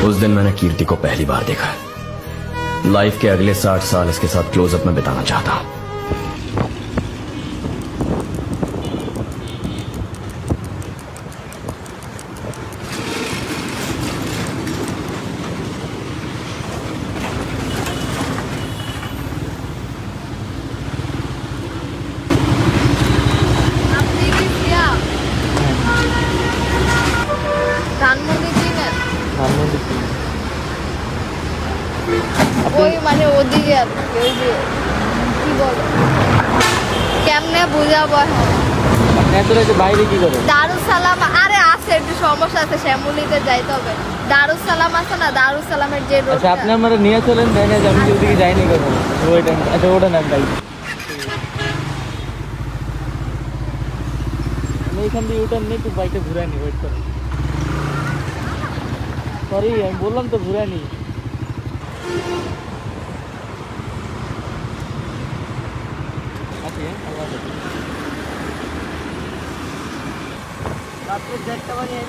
उस दिन मैंने कीर्ति को पहली बार देखा। लाइफ के अगले 60 साल इसके साथ क्लोजअप में बिताना चाहता हूं। আপনি কি সিয়া ধানমন্ডি চিনেন? ওই মানে ওদিকে আর কি, ওই যে কি বলে কেমনে বুঝাবো এখন। আপনি এত রাতে বাইরে কি করেন? দারুসালাম আরে আছে একটু সমস্যা আছে, শ্যামলিতে যাইতে হবে। দারুসালাম আছে না, দারুসালামের যে আচ্ছা রোডটা আপনি আমার নিয়ে চলেন, দেখে আমি যে ওদিকে যাইনি কখনো। ওইটা আচ্ছা ওটা নাম তাই আমি এখান দিয়ে ইউটার্ন নিয়ে একটু বাইকটা ঘুরে নি, ওয়েট করেন। সরি আমি বললাম তো ঘুরে নি। আচ্ছা আল্লাহ হাফেজ। রাত্রে 1:30 বাজে